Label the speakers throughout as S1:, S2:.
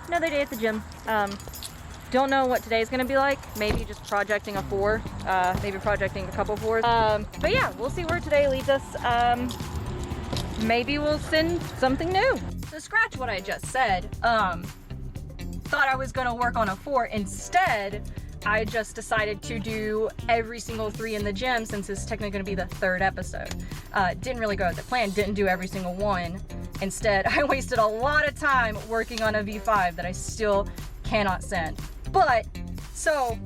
S1: Another day at the gym. Don't know what today's gonna be like. Maybe just projecting a 4, maybe projecting a couple 4s. But yeah, we'll see where today leads us. Maybe we'll send something new. So scratch what I just said. Thought I was gonna work on a 4. Instead, I just decided to do every single 3 in the gym since it's technically gonna be the 3rd episode. Didn't really go as the plan, didn't do every single one. Instead, I wasted a lot of time working on a V5 that I still cannot send. But, so,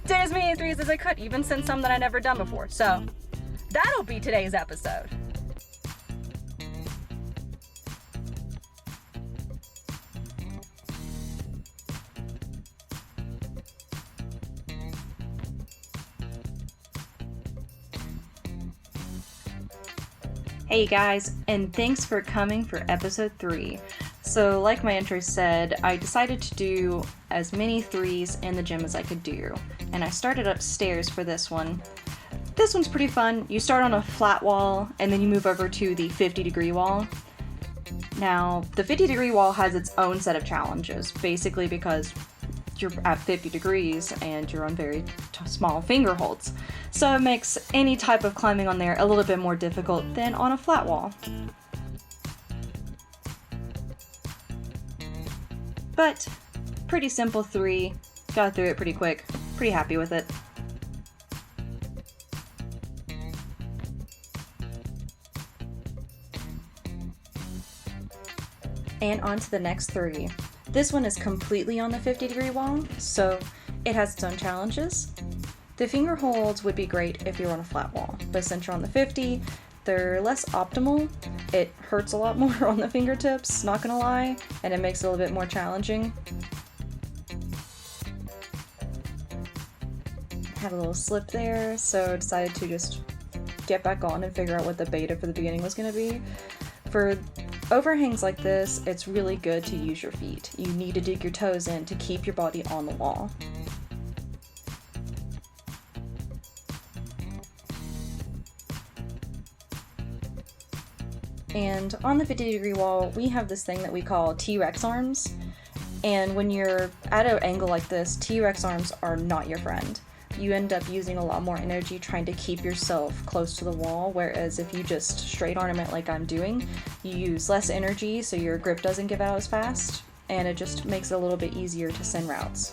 S1: did as many 3s as I could, even send some that I never done before. So, that'll be today's episode. Hey guys, and thanks for coming for episode 3. So like my intro said, I decided to do as many 3s in the gym as I could do, and I started upstairs for this one. This one's pretty fun. You start on a flat wall, and then you move over to the 50-degree wall. Now, the 50-degree wall has its own set of challenges, basically because you're at 50 degrees and you're on very small finger holds. So it makes any type of climbing on there a little bit more difficult than on a flat wall. But pretty simple 3, got through it pretty quick, pretty happy with it. And on to the next 3. This one is completely on the 50-degree wall, so it has its own challenges. The finger holds would be great if you're on a flat wall, but since you're on the 50, they're less optimal. It hurts a lot more on the fingertips, not gonna lie, and it makes it a little bit more challenging. Had a little slip there, so I decided to just get back on and figure out what the beta for the beginning was gonna be. For overhangs like this, it's really good to use your feet. You need to dig your toes in to keep your body on the wall. And on the 50-degree wall, we have this thing that we call T-Rex arms. And when you're at an angle like this, T-Rex arms are not your friend. You end up using a lot more energy trying to keep yourself close to the wall, whereas if you just straight arm it like I'm doing, you use less energy so your grip doesn't give out as fast, and it just makes it a little bit easier to send routes.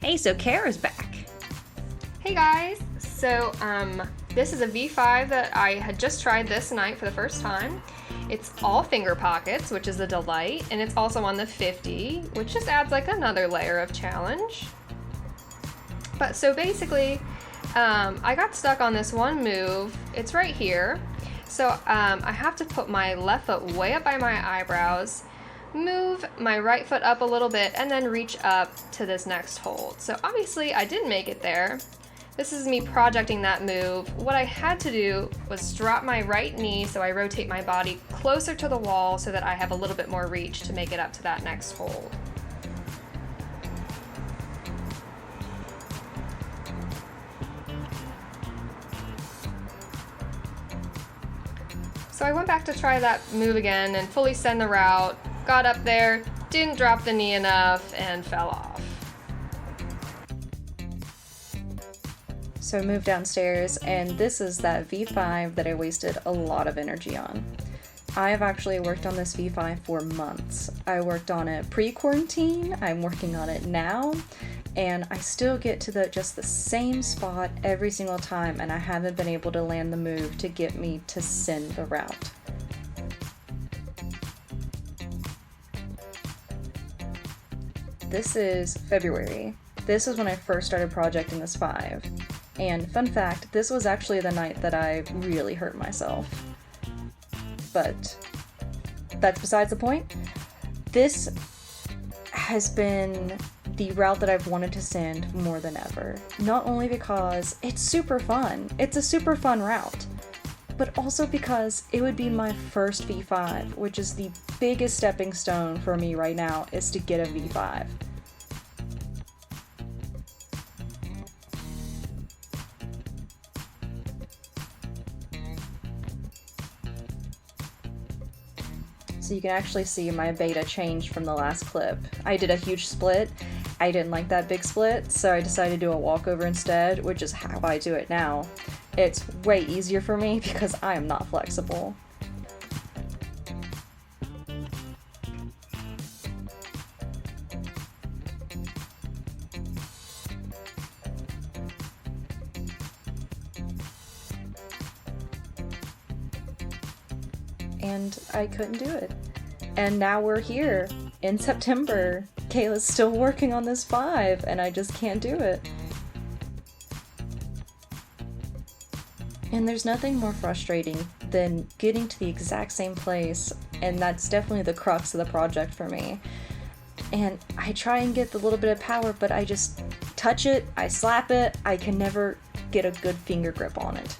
S1: Hey, so Kara's back.
S2: Hey guys! So, this is a V5 that I had just tried this night for the first time. It's all finger pockets, which is a delight, and it's also on the 50, which just adds like another layer of challenge. But so basically, I got stuck on this one move. It's right here. So I have to put my left foot way up by my eyebrows, move my right foot up a little bit, and then reach up to this next hold. So obviously I didn't make it there. This is me projecting that move. What I had to do was drop my right knee so I rotate my body closer to the wall so that I have a little bit more reach to make it up to that next hold. So I went back to try that move again and fully send the route, got up there, didn't drop the knee enough, and fell off.
S1: So I moved downstairs, and this is that V5 that I wasted a lot of energy on. I have actually worked on this V5 for months. I worked on it pre-quarantine, I'm working on it now, and I still get to just the same spot every single time, and I haven't been able to land the move to get me to send the route. This is February. This is when I first started projecting this 5. And fun fact, this was actually the night that I really hurt myself. But that's besides the point. This has been the route that I've wanted to send more than ever. Not only because it's super fun, it's a super fun route, but also because it would be my first V5, which is the biggest stepping stone for me right now, is to get a V5. So you can actually see my beta changed from the last clip. I did a huge split. I didn't like that big split, so I decided to do a walkover instead, which is how I do it now. It's way easier for me because I am not flexible. And I couldn't do it. And now we're here in September. Kayla's still working on this 5, and I just can't do it. And there's nothing more frustrating than getting to the exact same place, and that's definitely the crux of the project for me. And I try and get the little bit of power, but I just touch it, I slap it, I can never get a good finger grip on it.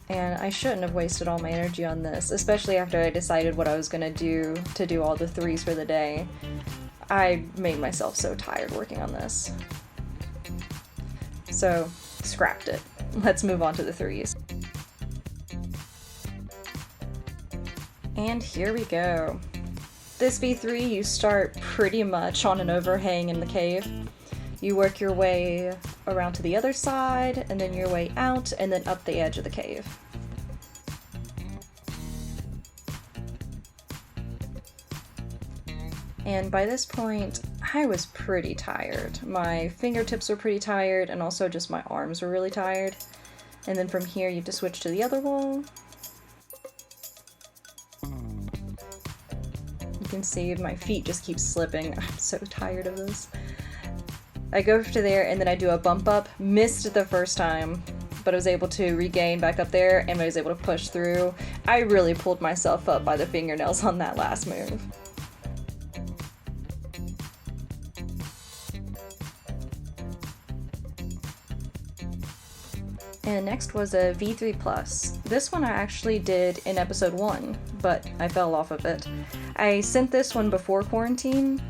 S1: And I shouldn't have wasted all my energy on this, especially after I decided what I was gonna do to do all the 3s for the day. I made myself so tired working on this. So, scrapped it. Let's move on to the 3s. And here we go. This V3, you start pretty much on an overhang in the cave. You work your way around to the other side, and then your way out, and then up the edge of the cave. And by this point, I was pretty tired. My fingertips were pretty tired, and also just my arms were really tired. And then from here, you have to switch to the other wall. You can see my feet just keep slipping. I'm so tired of this. I go to there, and then I do a bump up. Missed it the first time, but I was able to regain back up there, and I was able to push through. I really pulled myself up by the fingernails on that last move. And next was a V3+. This one I actually did in episode 1, but I fell off of it. I sent this one before quarantine.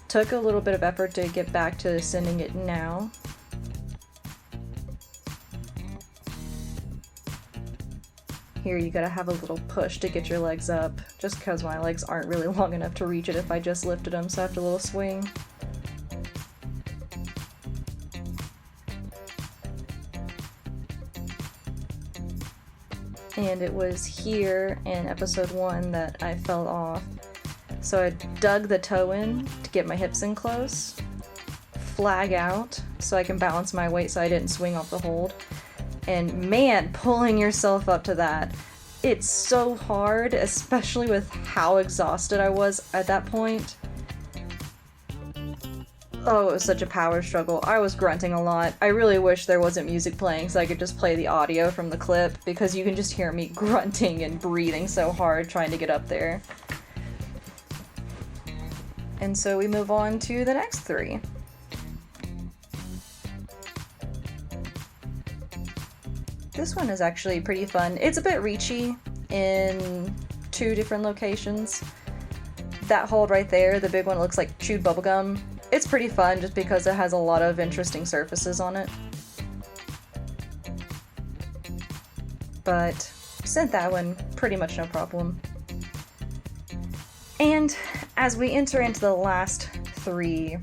S1: Took a little bit of effort to get back to sending it now. Here you gotta have a little push to get your legs up, just because my legs aren't really long enough to reach it if I just lifted them, so I have to do a little swing. And it was here in episode 1 that I fell off. So I dug the toe in to get my hips in close, flag out so I can balance my weight so I didn't swing off the hold. And man, pulling yourself up to that, it's so hard, especially with how exhausted I was at that point. Oh, it was such a power struggle. I was grunting a lot. I really wish there wasn't music playing so I could just play the audio from the clip, because you can just hear me grunting and breathing so hard trying to get up there. And so we move on to the next 3. This one is actually pretty fun. It's a bit reachy in 2 different locations. That hold right there, the big one, looks like chewed bubblegum. It's pretty fun just because it has a lot of interesting surfaces on it. But sent that one pretty much no problem. And as we enter into the last 3,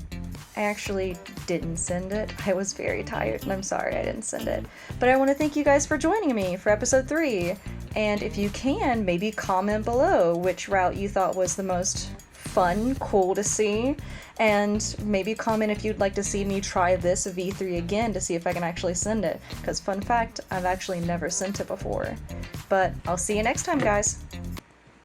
S1: I actually didn't send it. I was very tired, and I'm sorry I didn't send it. But I want to thank you guys for joining me for episode 3. And if you can, maybe comment below which route you thought was the most fun, cool to see, and maybe comment if you'd like to see me try this V3 again to see if I can actually send it, because fun fact, I've actually never sent it before. But I'll see you next time, guys.